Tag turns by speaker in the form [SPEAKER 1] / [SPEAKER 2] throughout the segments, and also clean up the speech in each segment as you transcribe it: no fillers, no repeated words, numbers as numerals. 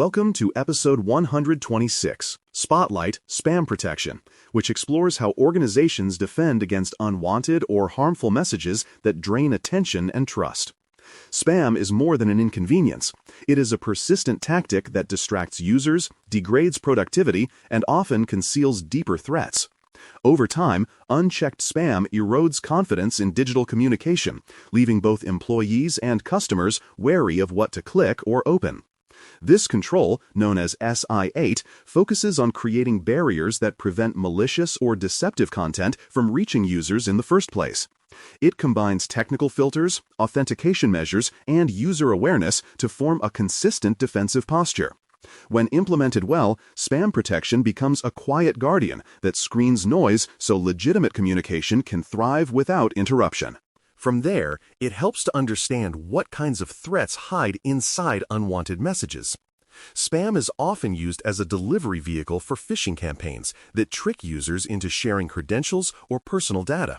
[SPEAKER 1] Welcome to episode 126, Spotlight Spam Protection, which explores how organizations defend against unwanted or harmful messages that drain attention and trust. Spam is more than an inconvenience. It is a persistent tactic that distracts users, degrades productivity, and often conceals deeper threats. Over time, unchecked spam erodes confidence in digital communication, leaving both employees and customers wary of what to click or open. This control, known as SI-8, focuses on creating barriers that prevent malicious or deceptive content from reaching users in the first place. It combines technical filters, authentication measures, and user awareness to form a consistent defensive posture. When implemented well, spam protection becomes a quiet guardian that screens noise so legitimate communication can thrive without interruption. From there, it helps to understand what kinds of threats hide inside unwanted messages. Spam is often used as a delivery vehicle for phishing campaigns that trick users into sharing credentials or personal data.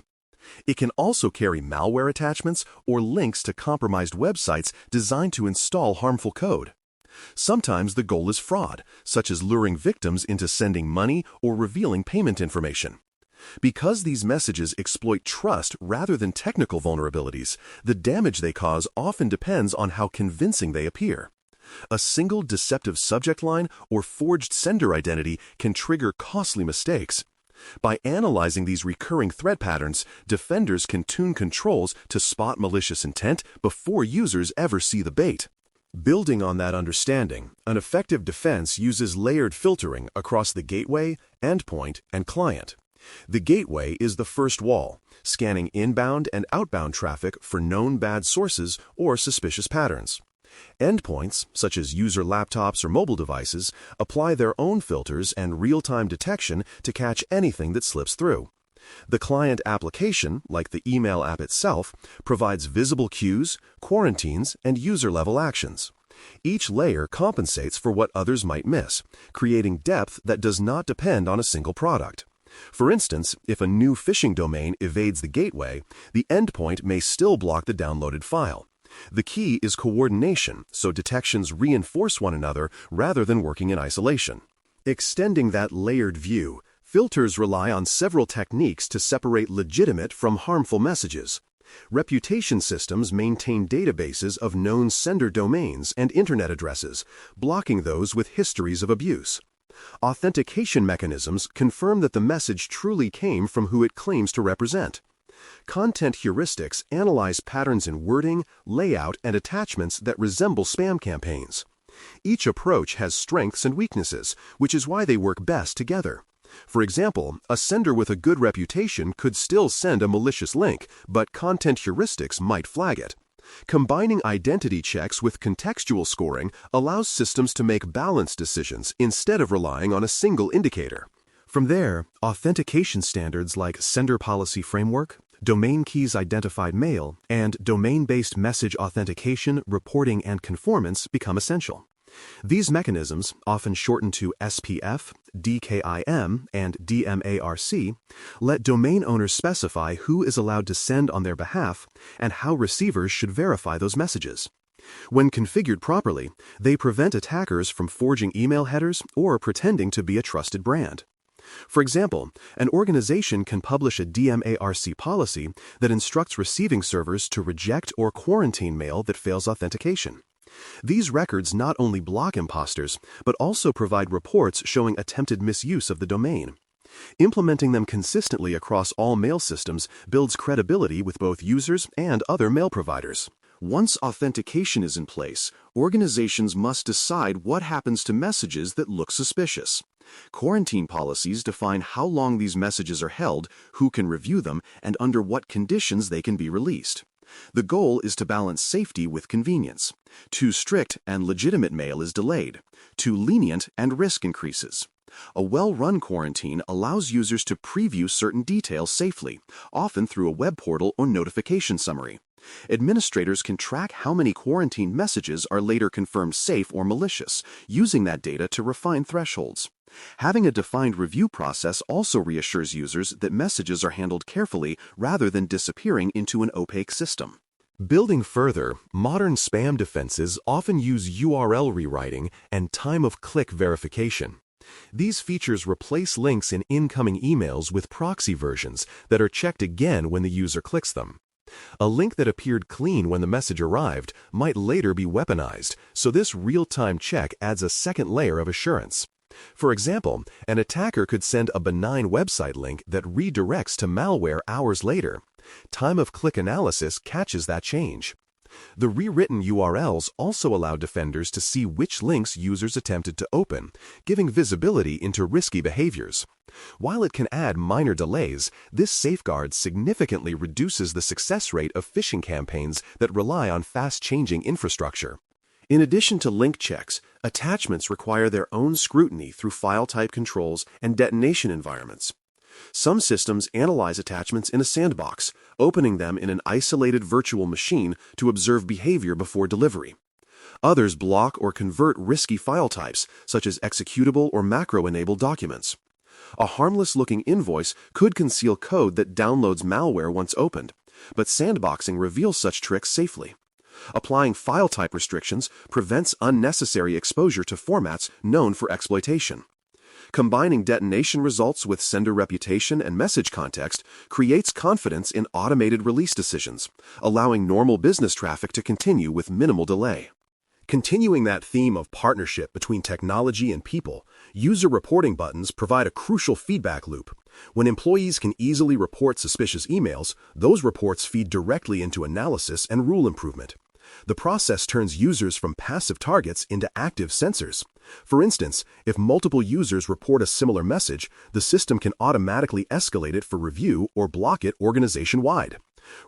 [SPEAKER 1] It can also carry malware attachments or links to compromised websites designed to install harmful code. Sometimes the goal is fraud, such as luring victims into sending money or revealing payment information. Because these messages exploit trust rather than technical vulnerabilities, the damage they cause often depends on how convincing they appear. A single deceptive subject line or forged sender identity can trigger costly mistakes. By analyzing these recurring threat patterns, defenders can tune controls to spot malicious intent before users ever see the bait. Building on that understanding, an effective defense uses layered filtering across the gateway, endpoint, and client. The gateway is the first wall, scanning inbound and outbound traffic for known bad sources or suspicious patterns. Endpoints, such as user laptops or mobile devices, apply their own filters and real-time detection to catch anything that slips through. The client application, like the email app itself, provides visible cues, quarantines, and user-level actions. Each layer compensates for what others might miss, creating depth that does not depend on a single product. For instance, if a new phishing domain evades the gateway, the endpoint may still block the downloaded file. The key is coordination, so detections reinforce one another rather than working in isolation. Extending that layered view, filters rely on several techniques to separate legitimate from harmful messages. Reputation systems maintain databases of known sender domains and internet addresses, blocking those with histories of abuse. Authentication mechanisms confirm that the message truly came from who it claims to represent. Content heuristics analyze patterns in wording, layout, and attachments that resemble spam campaigns. Each approach has strengths and weaknesses, which is why they work best together. For example, a sender with a good reputation could still send a malicious link, but content heuristics might flag it. Combining identity checks with contextual scoring allows systems to make balanced decisions instead of relying on a single indicator. From there, authentication standards like Sender Policy Framework, Domain Keys Identified Mail, and Domain-Based Message Authentication, Reporting, and Conformance become essential. These mechanisms, often shortened to SPF, DKIM, and DMARC, let domain owners specify who is allowed to send on their behalf and how receivers should verify those messages. When configured properly, they prevent attackers from forging email headers or pretending to be a trusted brand. For example, an organization can publish a DMARC policy that instructs receiving servers to reject or quarantine mail that fails authentication. These records not only block imposters, but also provide reports showing attempted misuse of the domain. Implementing them consistently across all mail systems builds credibility with both users and other mail providers. Once authentication is in place, organizations must decide what happens to messages that look suspicious. Quarantine policies define how long these messages are held, who can review them, and under what conditions they can be released. The goal is to balance safety with convenience. Too strict and legitimate mail is delayed. Too lenient and risk increases. A well-run quarantine allows users to preview certain details safely, often through a web portal or notification summary. Administrators can track how many quarantined messages are later confirmed safe or malicious, using that data to refine thresholds. Having a defined review process also reassures users that messages are handled carefully rather than disappearing into an opaque system. Building further, modern spam defenses often use URL rewriting and time-of-click verification. These features replace links in incoming emails with proxy versions that are checked again when the user clicks them. A link that appeared clean when the message arrived might later be weaponized, so this real-time check adds a second layer of assurance. For example, an attacker could send a benign website link that redirects to malware hours later. Time-of-click analysis catches that change. The rewritten URLs also allow defenders to see which links users attempted to open, giving visibility into risky behaviors. While it can add minor delays, this safeguard significantly reduces the success rate of phishing campaigns that rely on fast-changing infrastructure. In addition to link checks, attachments require their own scrutiny through file type controls and detonation environments. Some systems analyze attachments in a sandbox, opening them in an isolated virtual machine to observe behavior before delivery. Others block or convert risky file types, such as executable or macro-enabled documents. A harmless-looking invoice could conceal code that downloads malware once opened, but sandboxing reveals such tricks safely. Applying file type restrictions prevents unnecessary exposure to formats known for exploitation. Combining detonation results with sender reputation and message context creates confidence in automated release decisions, allowing normal business traffic to continue with minimal delay. Continuing that theme of partnership between technology and people, user reporting buttons provide a crucial feedback loop. When employees can easily report suspicious emails, those reports feed directly into analysis and rule improvement. The process turns users from passive targets into active sensors. For instance, if multiple users report a similar message, the system can automatically escalate it for review or block it organization-wide.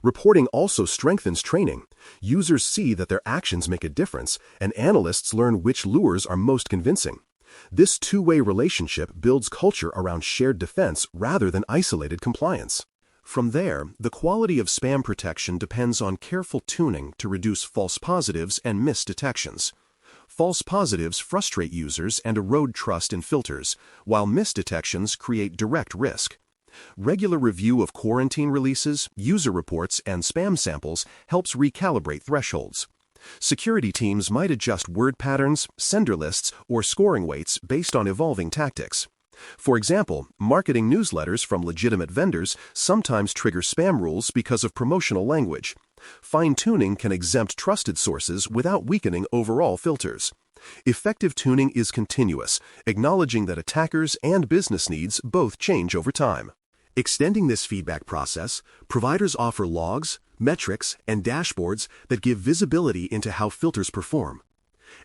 [SPEAKER 1] Reporting also strengthens training. Users see that their actions make a difference, and analysts learn which lures are most convincing. This two-way relationship builds culture around shared defense rather than isolated compliance. From there, the quality of spam protection depends on careful tuning to reduce false positives and misdetections. False positives frustrate users and erode trust in filters, while misdetections create direct risk. Regular review of quarantine releases, user reports, and spam samples helps recalibrate thresholds. Security teams might adjust word patterns, sender lists, or scoring weights based on evolving tactics. For example, marketing newsletters from legitimate vendors sometimes trigger spam rules because of promotional language. Fine-tuning can exempt trusted sources without weakening overall filters. Effective tuning is continuous, acknowledging that attackers and business needs both change over time. Extending this feedback process, providers offer logs, metrics, and dashboards that give visibility into how filters perform.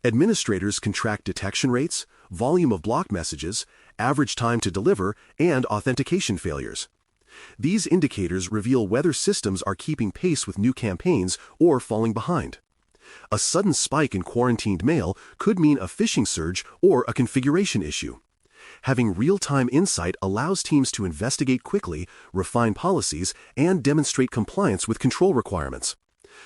[SPEAKER 1] Administrators can track detection rates, volume of blocked messages, average time to deliver, and authentication failures. These indicators reveal whether systems are keeping pace with new campaigns or falling behind. A sudden spike in quarantined mail could mean a phishing surge or a configuration issue. Having real-time insight allows teams to investigate quickly, refine policies, and demonstrate compliance with control requirements.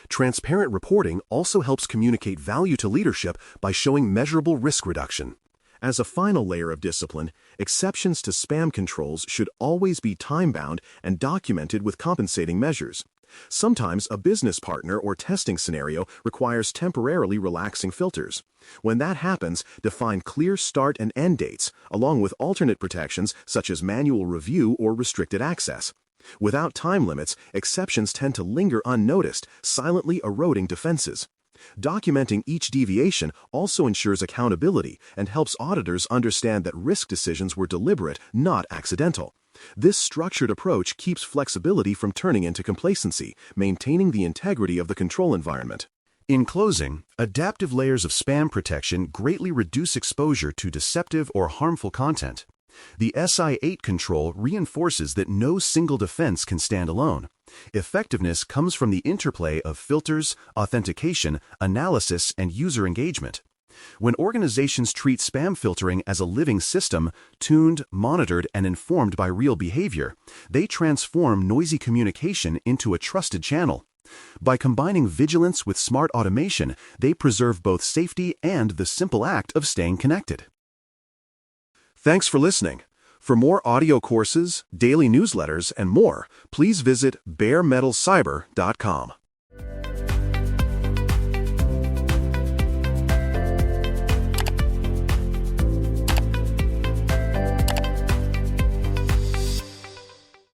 [SPEAKER 1] Transparent reporting also helps communicate value to leadership by showing measurable risk reduction. As a final layer of discipline, exceptions to spam controls should always be time-bound and documented with compensating measures. Sometimes a business partner or testing scenario requires temporarily relaxing filters. When that happens, define clear start and end dates, along with alternate protections such as manual review or restricted access. Without time limits, exceptions tend to linger unnoticed, silently eroding defenses. Documenting each deviation also ensures accountability and helps auditors understand that risk decisions were deliberate, not accidental. This structured approach keeps flexibility from turning into complacency, maintaining the integrity of the control environment. In closing, adaptive layers of spam protection greatly reduce exposure to deceptive or harmful content. The SI-8 control reinforces that no single defense can stand alone. Effectiveness comes from the interplay of filters, authentication, analysis, and user engagement. When organizations treat spam filtering as a living system, tuned, monitored, and informed by real behavior, they transform noisy communication into a trusted channel. By combining vigilance with smart automation, they preserve both safety and the simple act of staying connected. Thanks for listening. For more audio courses, daily newsletters, and more, please visit DailyCyber.News.